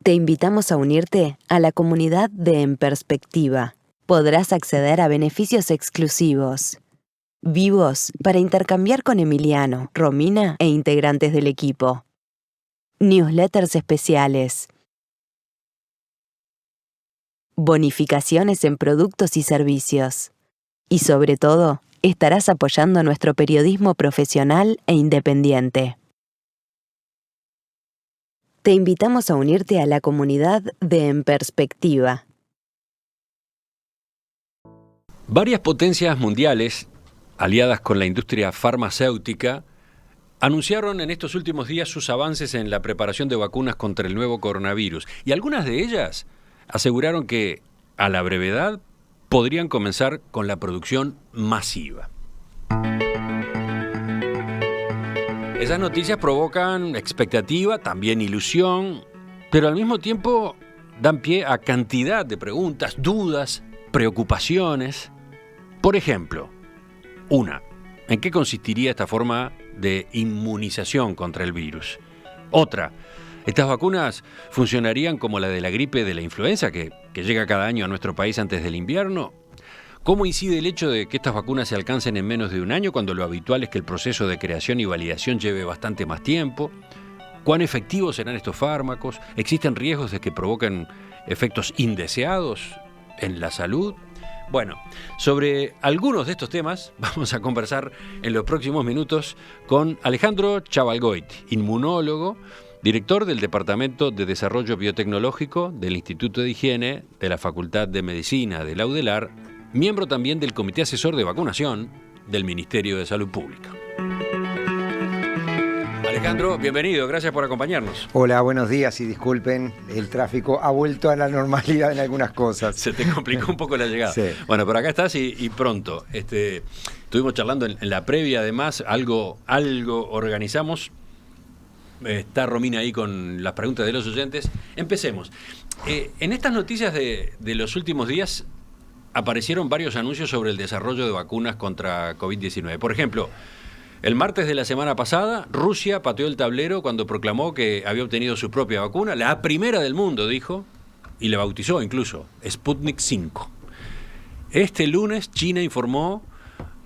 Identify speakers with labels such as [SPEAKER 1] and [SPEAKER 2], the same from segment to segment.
[SPEAKER 1] Te invitamos a unirte a la comunidad de En Perspectiva. Podrás acceder a beneficios exclusivos, vivos para intercambiar con Emiliano, Romina e integrantes del equipo. Newsletters especiales. Bonificaciones en productos y servicios. Y sobre todo, estarás apoyando nuestro periodismo profesional e independiente. Te invitamos a unirte a la comunidad de En Perspectiva.
[SPEAKER 2] Varias potencias mundiales, aliadas con la industria farmacéutica, anunciaron en estos últimos días sus avances en la preparación de vacunas contra el nuevo coronavirus. Y algunas de ellas aseguraron que, a la brevedad, podrían comenzar con la producción masiva. Esas noticias provocan expectativa, también ilusión, pero al mismo tiempo dan pie a cantidad de preguntas, dudas, preocupaciones. Por ejemplo, ¿en qué consistiría esta forma de inmunización contra el virus? Otra, ¿estas vacunas funcionarían como la de la gripe de la influenza que llega cada año a nuestro país antes del invierno? ¿Cómo incide el hecho de que estas vacunas se alcancen en menos de un año cuando lo habitual es que el proceso de creación y validación lleve bastante más tiempo? ¿Cuán efectivos serán estos fármacos? ¿Existen riesgos de que provoquen efectos indeseados en la salud? Bueno, sobre algunos de estos temas vamos a conversar en los próximos minutos con Alejandro Chavalgoit, inmunólogo, director del Departamento de Desarrollo Biotecnológico del Instituto de Higiene de la Facultad de Medicina de la UDELAR, miembro también del Comité Asesor de Vacunación del Ministerio de Salud Pública. Alejandro, bienvenido, gracias por acompañarnos.
[SPEAKER 3] Hola, buenos días y disculpen, el tráfico ha vuelto a la normalidad en algunas cosas.
[SPEAKER 2] Se te complicó un poco la llegada.
[SPEAKER 3] Sí.
[SPEAKER 2] Bueno, pero acá estás y pronto. Estuvimos charlando en la previa, además, algo organizamos. Está Romina ahí con las preguntas de los oyentes. Empecemos. En estas noticias de los últimos días aparecieron varios anuncios sobre el desarrollo de vacunas contra COVID-19. Por ejemplo, el martes de la semana pasada, Rusia pateó el tablero cuando proclamó que había obtenido su propia vacuna, la primera del mundo, dijo, y la bautizó incluso, Sputnik 5. Este lunes, China informó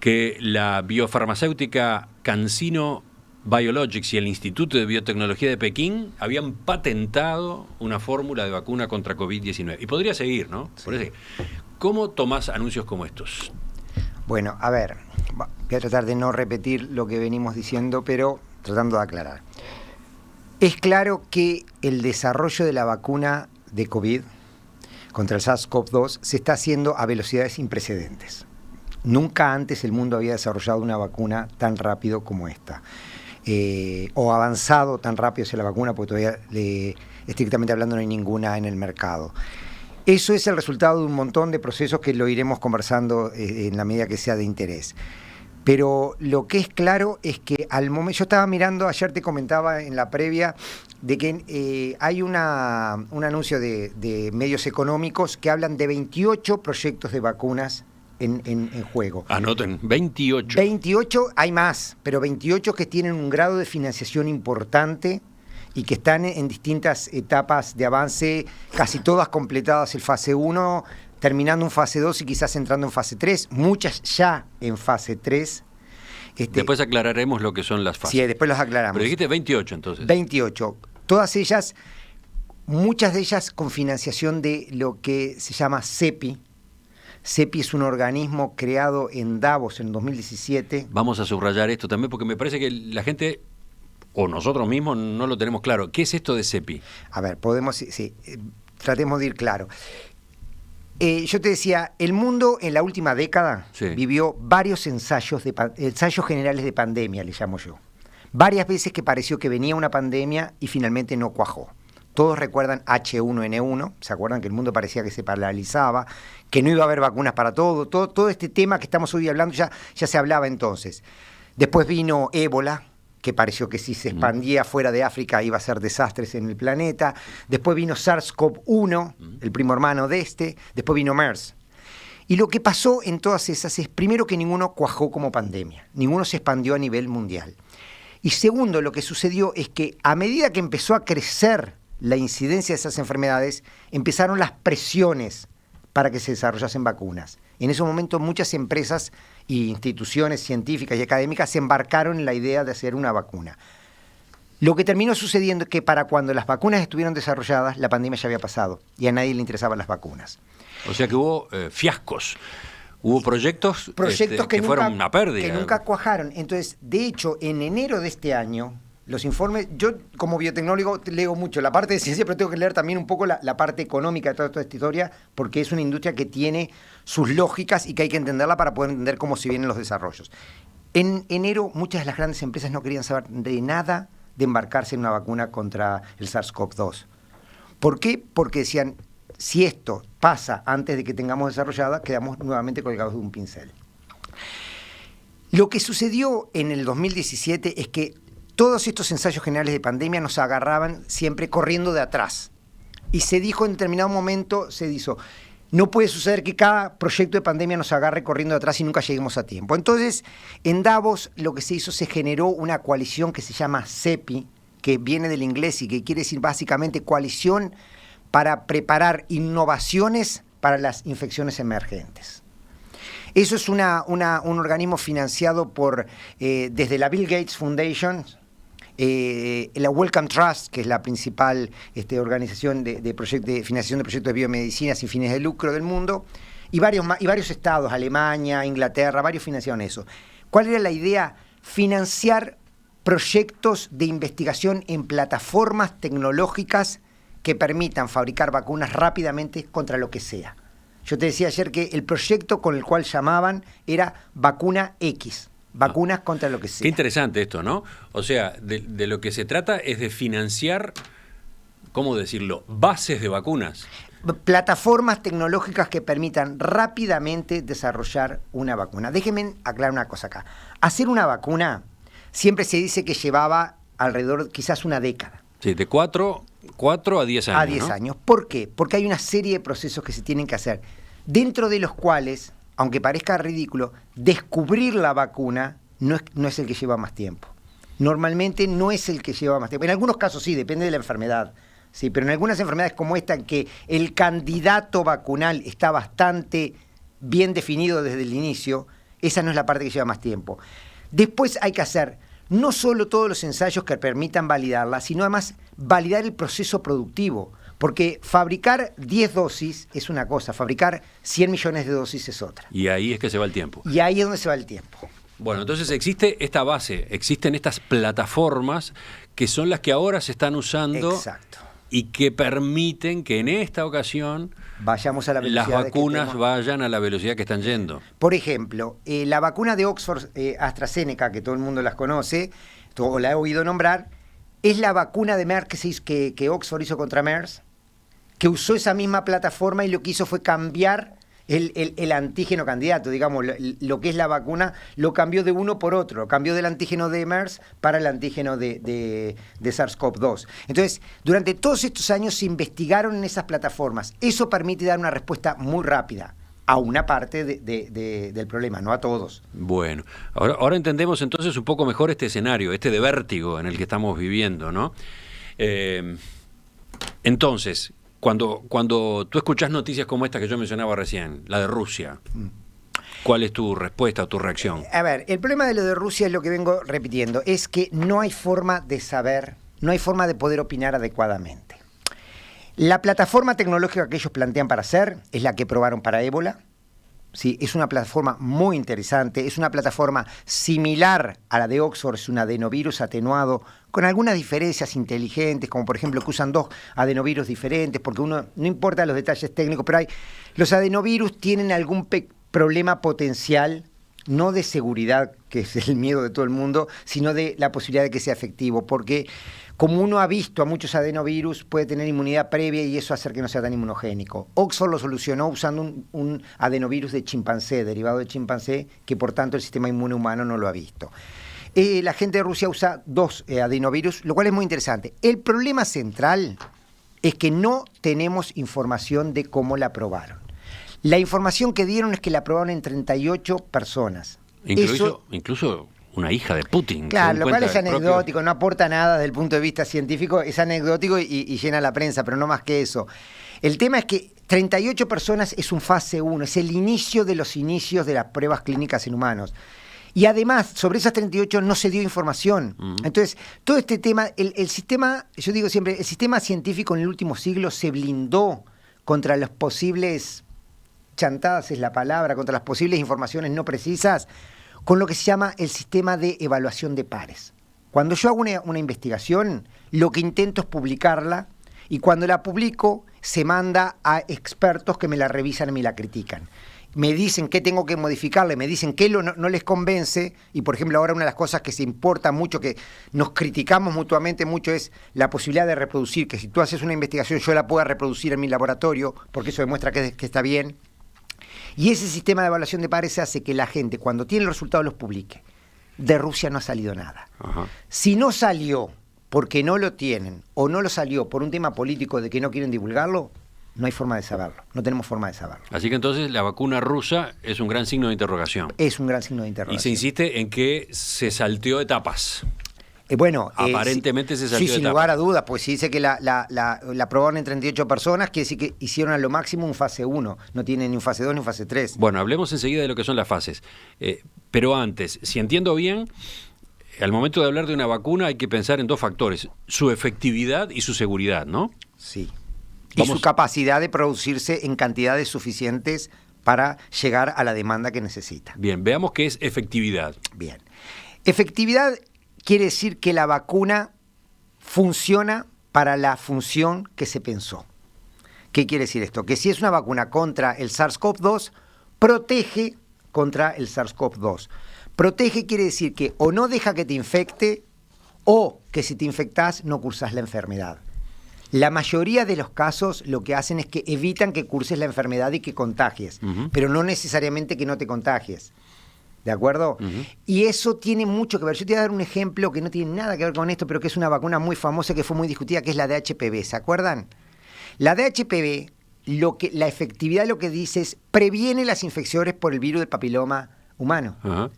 [SPEAKER 2] que la biofarmacéutica CanSino Biologics y el Instituto de Biotecnología de Pekín habían patentado una fórmula de vacuna contra COVID-19. Y podría seguir, ¿no? Sí. ¿Cómo tomás anuncios como estos?
[SPEAKER 3] Bueno, a ver, voy a tratar de no repetir lo que venimos diciendo, pero tratando de aclarar. Es claro que el desarrollo de la vacuna de COVID contra el SARS-CoV-2 se está haciendo a velocidades sin precedentes. Nunca antes el mundo había desarrollado una vacuna tan rápido como esta. O avanzado tan rápido hacia la vacuna, porque todavía, estrictamente hablando, no hay ninguna en el mercado. Eso es el resultado de un montón de procesos que lo iremos conversando en la medida que sea de interés. Pero lo que es claro es que al momento, yo estaba mirando, ayer te comentaba en la previa, de que hay un anuncio de medios económicos que hablan de 28 proyectos de vacunas en juego.
[SPEAKER 2] Anoten, 28.
[SPEAKER 3] 28, hay más, pero 28 que tienen un grado de financiación importante y que están en distintas etapas de avance, casi todas completadas el fase 1, terminando en fase 2 y quizás entrando en fase 3, muchas ya en fase 3.
[SPEAKER 2] Después aclararemos lo que son las fases.
[SPEAKER 3] Sí, después las aclaramos.
[SPEAKER 2] Pero dijiste 28 entonces.
[SPEAKER 3] 28. Todas ellas, muchas de ellas con financiación de lo que se llama CEPI. CEPI es un organismo creado en Davos en 2017.
[SPEAKER 2] Vamos a subrayar esto también porque me parece que la gente, o nosotros mismos, no lo tenemos claro. ¿Qué es esto de CEPI?
[SPEAKER 3] A ver, tratemos de ir claro. Yo te decía, el mundo en la última década vivió varios ensayos generales de pandemia, le llamo yo. Varias veces que pareció que venía una pandemia y finalmente no cuajó. Todos recuerdan H1N1, ¿se acuerdan que el mundo parecía que se paralizaba, que no iba a haber vacunas para todo este tema que estamos hoy hablando ya se hablaba entonces. Después vino ébola, que pareció que si se expandía fuera de África iba a ser desastres en el planeta. Después vino SARS-CoV-1, el primo hermano de este. Después vino MERS. Y lo que pasó en todas esas es, primero, que ninguno cuajó como pandemia. Ninguno se expandió a nivel mundial. Y segundo, lo que sucedió es que a medida que empezó a crecer la incidencia de esas enfermedades, empezaron las presiones para que se desarrollasen vacunas. En ese momento muchas empresas e instituciones científicas y académicas se embarcaron en la idea de hacer una vacuna. Lo que terminó sucediendo es que para cuando las vacunas estuvieron desarrolladas, la pandemia ya había pasado y a nadie le interesaban las vacunas.
[SPEAKER 2] O sea que hubo fiascos, hubo proyectos que fueron una pérdida.
[SPEAKER 3] Que nunca cuajaron. Entonces, de hecho, en enero de este año, los informes, yo como biotecnólogo leo mucho la parte de ciencia, pero tengo que leer también un poco la parte económica de toda esta historia, porque es una industria que tiene sus lógicas y que hay que entenderla para poder entender cómo se vienen los desarrollos. En enero, muchas de las grandes empresas no querían saber de nada de embarcarse en una vacuna contra el SARS-CoV-2. ¿Por qué? Porque decían, si esto pasa antes de que tengamos desarrollada, quedamos nuevamente colgados de un pincel. Lo que sucedió en el 2017 es que todos estos ensayos generales de pandemia nos agarraban siempre corriendo de atrás. Y se dijo en determinado momento, no puede suceder que cada proyecto de pandemia nos agarre corriendo de atrás y nunca lleguemos a tiempo. Entonces, en Davos lo que se hizo, se generó una coalición que se llama CEPI, que viene del inglés y que quiere decir básicamente coalición para preparar innovaciones para las infecciones emergentes. Eso es un organismo financiado desde la Bill Gates Foundation, la Wellcome Trust, que es la principal organización de financiación de proyectos de biomedicina sin fines de lucro del mundo, y varios estados, Alemania, Inglaterra, varios financiaron eso. ¿Cuál era la idea? Financiar proyectos de investigación en plataformas tecnológicas que permitan fabricar vacunas rápidamente contra lo que sea. Yo te decía ayer que el proyecto con el cual llamaban era Vacuna X. Vacunas contra lo que sea.
[SPEAKER 2] Qué interesante esto, ¿no? O sea, de lo que se trata es de financiar, ¿cómo decirlo?, bases de vacunas.
[SPEAKER 3] Plataformas tecnológicas que permitan rápidamente desarrollar una vacuna. Déjenme aclarar una cosa acá. Hacer una vacuna siempre se dice que llevaba alrededor quizás una década.
[SPEAKER 2] Sí, de 4 a 10 años.
[SPEAKER 3] A 10 años. ¿Por qué? Porque hay una serie de procesos que se tienen que hacer, dentro de los cuales, aunque parezca ridículo, descubrir la vacuna no es el que lleva más tiempo. Normalmente no es el que lleva más tiempo. En algunos casos sí, depende de la enfermedad. Sí, pero en algunas enfermedades como esta, en que el candidato vacunal está bastante bien definido desde el inicio, esa no es la parte que lleva más tiempo. Después hay que hacer no solo todos los ensayos que permitan validarla, sino además validar el proceso productivo. Porque fabricar 10 dosis es una cosa, fabricar 100 millones de dosis es otra.
[SPEAKER 2] Y ahí es que se va el tiempo.
[SPEAKER 3] Y ahí es donde se va el tiempo.
[SPEAKER 2] Bueno, entonces existe esta base, existen estas plataformas que son las que ahora se están usando.
[SPEAKER 3] Exacto.
[SPEAKER 2] Y que permiten que en esta ocasión
[SPEAKER 3] vayamos a la velocidad
[SPEAKER 2] las vacunas vayan a la velocidad que están yendo.
[SPEAKER 3] Por ejemplo, la vacuna de Oxford, AstraZeneca, que todo el mundo las conoce, o la he oído nombrar, es la vacuna de MERS que Oxford hizo contra MERS, que usó esa misma plataforma y lo que hizo fue cambiar el antígeno candidato, digamos, lo que es la vacuna, lo cambió de uno por otro, lo cambió del antígeno de MERS para el antígeno de SARS-CoV-2. Entonces, durante todos estos años se investigaron en esas plataformas. Eso permite dar una respuesta muy rápida a una parte del problema, no a todos.
[SPEAKER 2] Bueno, ahora entendemos entonces un poco mejor este escenario, de vértigo en el que estamos viviendo, ¿no? Entonces, Cuando tú escuchás noticias como esta que yo mencionaba recién, la de Rusia, ¿cuál es tu respuesta o tu reacción?
[SPEAKER 3] A ver, el problema de lo de Rusia es lo que vengo repitiendo, es que no hay forma de saber, no hay forma de poder opinar adecuadamente. La plataforma tecnológica que ellos plantean para hacer es la que probaron para ébola. Sí, es una plataforma muy interesante, es una plataforma similar a la de Oxford, es un adenovirus atenuado, con algunas diferencias inteligentes, como por ejemplo que usan 2 adenovirus diferentes, porque no importa los detalles técnicos, pero los adenovirus tienen algún problema potencial, no de seguridad, que es el miedo de todo el mundo, sino de la posibilidad de que sea efectivo, porque como uno ha visto a muchos adenovirus, puede tener inmunidad previa y eso hace que no sea tan inmunogénico. Oxford lo solucionó usando un adenovirus de chimpancé, derivado de chimpancé, que por tanto el sistema inmune humano no lo ha visto. La gente de Rusia usa 2 adenovirus, lo cual es muy interesante. El problema central es que no tenemos información de cómo la probaron. La información que dieron es que la probaron en 38 personas.
[SPEAKER 2] Incluso una hija de Putin.
[SPEAKER 3] Claro, lo cual es
[SPEAKER 2] propio...
[SPEAKER 3] anecdótico, no aporta nada desde el punto de vista científico, es anecdótico y llena la prensa, pero no más que eso. El tema es que 38 personas es un fase 1, es el inicio de los inicios de las pruebas clínicas en humanos. Y además, sobre esas 38 no se dio información. Entonces, todo este tema, el sistema, yo digo siempre, el sistema científico en el último siglo se blindó contra los posibles, chantadas es la palabra, contra las posibles informaciones no precisas, con lo que se llama el sistema de evaluación de pares. Cuando yo hago una investigación, lo que intento es publicarla, y cuando la publico, se manda a expertos que me la revisan y me la critican. Me dicen qué tengo que modificarle, me dicen qué no les convence, y por ejemplo ahora una de las cosas que se importa mucho, que nos criticamos mutuamente mucho, es la posibilidad de reproducir, que si tú haces una investigación yo la pueda reproducir en mi laboratorio, porque eso demuestra que está bien. Y ese sistema de evaluación de pares hace que la gente, cuando tiene los resultados, los publique. De Rusia no ha salido nada.
[SPEAKER 2] Ajá.
[SPEAKER 3] Si no salió porque no lo tienen, o no lo salió por un tema político de que no quieren divulgarlo, no hay forma de saberlo, no tenemos forma de saberlo.
[SPEAKER 2] Así que entonces la vacuna rusa es un gran signo de interrogación.
[SPEAKER 3] Es un gran signo de
[SPEAKER 2] Y
[SPEAKER 3] interrogación.
[SPEAKER 2] se insiste en que se salteó etapas.
[SPEAKER 3] sí,
[SPEAKER 2] Aparentemente se salteó
[SPEAKER 3] sin
[SPEAKER 2] etapas.
[SPEAKER 3] lugar a dudas, pues si dice que la aprobaron en 38 personas, quiere decir que hicieron a lo máximo un fase 1, no tiene ni un fase 2 ni un fase 3.
[SPEAKER 2] Bueno, hablemos enseguida de lo que son las fases. Pero antes, si entiendo bien, al momento de hablar de una vacuna hay que pensar en dos factores, su efectividad y su seguridad, ¿no?
[SPEAKER 3] Sí. Y
[SPEAKER 2] Vamos.
[SPEAKER 3] su capacidad de producirse en cantidades suficientes para llegar a la demanda que necesita.
[SPEAKER 2] Bien, veamos qué es efectividad.
[SPEAKER 3] Bien. Efectividad quiere decir que la vacuna funciona para la función que se pensó. ¿Qué quiere decir esto? Que si es una vacuna contra el SARS-CoV-2, protege contra el SARS-CoV-2. Protege quiere decir que o no deja que te infecte o que si te infectás no cursás la enfermedad. La mayoría de los casos lo que hacen es que evitan que curses la enfermedad y que contagies, pero no necesariamente que no te contagies. ¿De acuerdo? Y eso tiene mucho que ver. Yo te voy a dar un ejemplo que no tiene nada que ver con esto, pero que es una vacuna muy famosa que fue muy discutida, que es la de HPV. ¿Se acuerdan? La de HPV, la efectividad lo que dice es previene las infecciones por el virus del papiloma humano.
[SPEAKER 2] Ajá.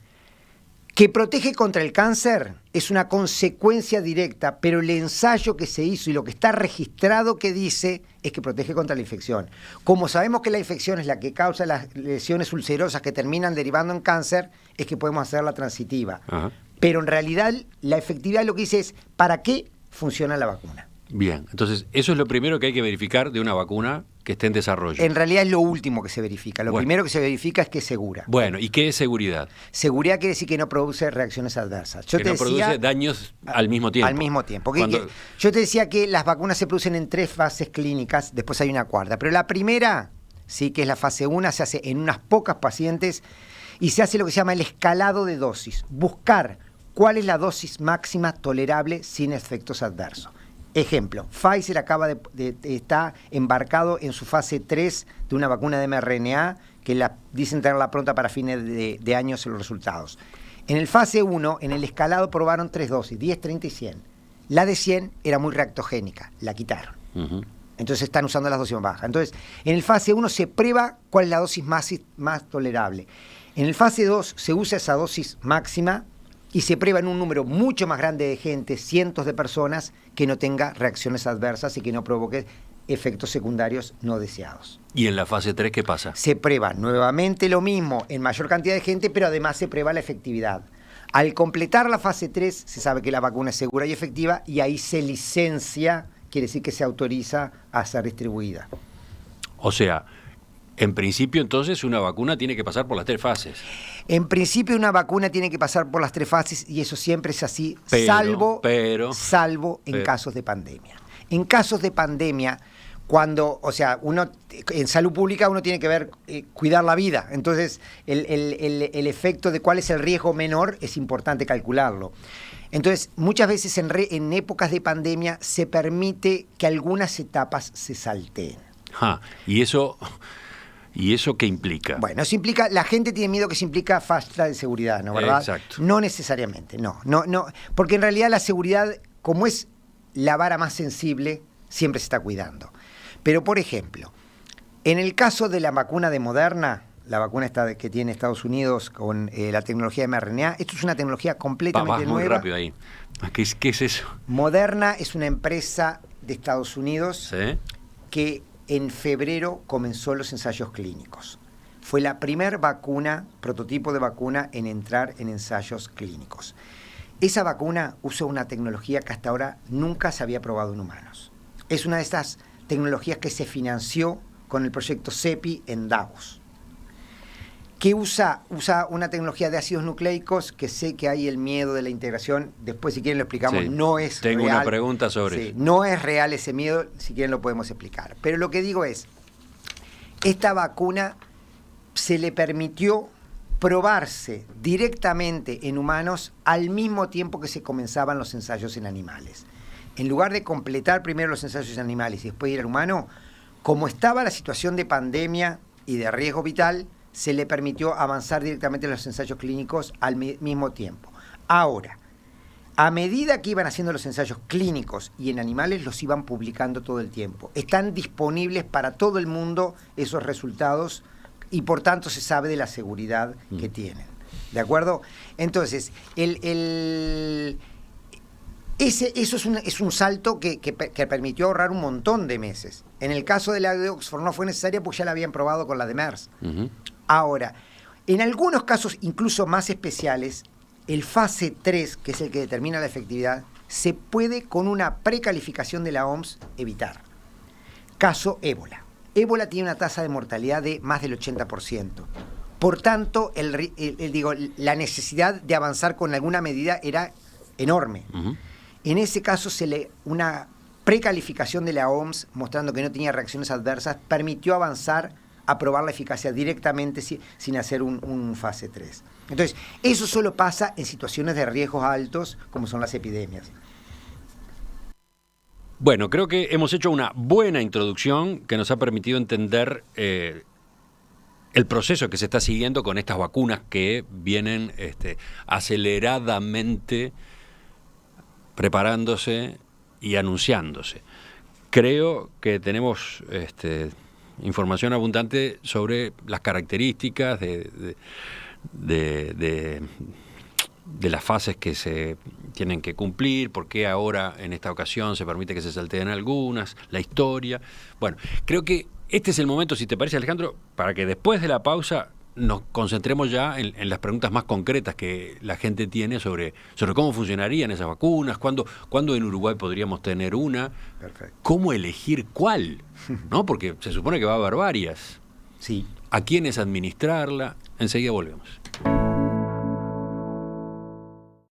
[SPEAKER 3] Que protege contra el cáncer es una consecuencia directa, pero el ensayo que se hizo y lo que está registrado que dice es que protege contra la infección. Como sabemos que la infección es la que causa las lesiones ulcerosas que terminan derivando en cáncer, es que podemos hacerla transitiva.
[SPEAKER 2] Ajá.
[SPEAKER 3] Pero en realidad la efectividad lo que dice es ¿para qué funciona la vacuna?
[SPEAKER 2] Bien, entonces eso es lo primero que hay que verificar de una vacuna que esté en desarrollo.
[SPEAKER 3] En realidad es lo último que se verifica. Lo
[SPEAKER 2] Bueno.
[SPEAKER 3] primero que se verifica es que es segura.
[SPEAKER 2] Bueno, ¿y qué es seguridad?
[SPEAKER 3] Seguridad quiere decir que no produce reacciones adversas. Yo
[SPEAKER 2] Que
[SPEAKER 3] te
[SPEAKER 2] no
[SPEAKER 3] decía,
[SPEAKER 2] produce daños al mismo tiempo.
[SPEAKER 3] Al mismo tiempo.
[SPEAKER 2] Cuando-
[SPEAKER 3] Yo te decía que las vacunas se producen en 3 fases clínicas, después hay una cuarta. Pero la primera, sí, que es la fase 1, se hace en unas pocas pacientes y se hace lo que se llama el escalado de dosis. Buscar cuál es la dosis máxima tolerable sin efectos adversos. Ejemplo, Pfizer está embarcado en su fase 3 de una vacuna de mRNA que dicen tenerla pronta para fines de año los resultados. En el fase 1, en el escalado probaron 3 dosis, 10, 30 y 100. La de 100 era muy reactogénica, la quitaron.
[SPEAKER 2] Ujú.
[SPEAKER 3] Entonces están usando las dosis más bajas. Entonces, en el fase 1 se prueba cuál es la dosis más tolerable. En el fase 2 se usa esa dosis máxima y se prueba en un número mucho más grande de gente, cientos de personas, que no tenga reacciones adversas y que no provoque efectos secundarios no deseados.
[SPEAKER 2] ¿Y en la fase 3 qué pasa?
[SPEAKER 3] Se prueba nuevamente lo mismo en mayor cantidad de gente, pero además se prueba la efectividad. Al completar la fase 3 se sabe que la vacuna es segura y efectiva y ahí se licencia, quiere decir que se autoriza a ser distribuida.
[SPEAKER 2] O sea, en principio entonces una vacuna tiene que pasar por las 3 fases.
[SPEAKER 3] En principio una vacuna tiene que pasar por las 3 fases y eso siempre es así,
[SPEAKER 2] Pero
[SPEAKER 3] salvo en casos de pandemia. En casos de pandemia, cuando, o sea, uno en salud pública uno tiene que ver, cuidar la vida. Entonces, el efecto de cuál es el riesgo menor es importante calcularlo. Entonces, muchas veces en épocas de pandemia se permite que algunas etapas se salteen.
[SPEAKER 2] ¿Y eso qué implica?
[SPEAKER 3] Bueno, eso implica, la gente tiene miedo que se implica falta de seguridad, ¿no? ¿Verdad?
[SPEAKER 2] Exacto.
[SPEAKER 3] No necesariamente, no, porque en realidad la seguridad, como es la vara más sensible, siempre se está cuidando. Pero, por ejemplo, en el caso de la vacuna de Moderna, la vacuna esta que tiene Estados Unidos con la tecnología de mRNA. Esto es una tecnología completamente
[SPEAKER 2] Muy
[SPEAKER 3] nueva.
[SPEAKER 2] rápido ahí. ¿Qué es eso?
[SPEAKER 3] Moderna es una empresa de Estados Unidos
[SPEAKER 2] ¿Sí?
[SPEAKER 3] que en febrero comenzó los ensayos clínicos. Fue la primer vacuna, prototipo de vacuna, en entrar en ensayos clínicos. Esa vacuna usa una tecnología que hasta ahora nunca se había probado en humanos. Es una de estas tecnologías que se financió con el proyecto CEPI en Davos, que usa una tecnología de ácidos nucleicos, que sé que hay el miedo de la integración, después si quieren lo explicamos,
[SPEAKER 2] Sí.
[SPEAKER 3] no es
[SPEAKER 2] Tengo
[SPEAKER 3] real.
[SPEAKER 2] una pregunta sobre eso.
[SPEAKER 3] No es real ese miedo, si quieren lo podemos explicar. Pero lo que digo es, esta vacuna se le permitió probarse directamente en humanos al mismo tiempo que se comenzaban los ensayos en animales. En lugar de completar primero los ensayos en animales y después ir al humano, como estaba la situación de pandemia y de riesgo vital, se le permitió avanzar directamente en los ensayos clínicos al mismo tiempo. Ahora, a medida que iban haciendo los ensayos clínicos y en animales, los iban publicando todo el tiempo. Están disponibles para todo el mundo esos resultados y por tanto se sabe de la seguridad que tienen. ¿De acuerdo? Entonces, eso es un salto que permitió ahorrar un montón de meses. En el caso de la de Oxford no fue necesaria porque ya la habían probado con la de MERS.
[SPEAKER 2] Uh-huh.
[SPEAKER 3] Ahora, en algunos casos incluso más especiales, el fase 3, que es el que determina la efectividad, se puede con una precalificación de la OMS evitar. Caso ébola. Ébola tiene una tasa de mortalidad de más del 80%. Por tanto, la necesidad de avanzar con alguna medida era enorme.
[SPEAKER 2] Uh-huh.
[SPEAKER 3] En ese caso, una precalificación de la OMS, mostrando que no tenía reacciones adversas, permitió avanzar a probar la eficacia directamente sin hacer un fase 3. Entonces, eso solo pasa en situaciones de riesgos altos, como son las epidemias.
[SPEAKER 2] Bueno, creo que hemos hecho una buena introducción que nos ha permitido entender el proceso que se está siguiendo con estas vacunas que vienen aceleradamente preparándose y anunciándose. Creo que tenemos información abundante sobre las características de las fases que se tienen que cumplir, por qué ahora en esta ocasión se permite que se salteen algunas, la historia. Bueno, creo que este es el momento, si te parece, Alejandro, para que después de la pausa nos concentremos ya en las preguntas más concretas que la gente tiene sobre cómo funcionarían esas vacunas, cuándo en Uruguay podríamos tener una,
[SPEAKER 3] Perfecto.
[SPEAKER 2] cómo elegir cuál, ¿no? Porque se supone que va a haber varias.
[SPEAKER 3] Sí.
[SPEAKER 2] ¿A quiénes administrarla? Enseguida volvemos.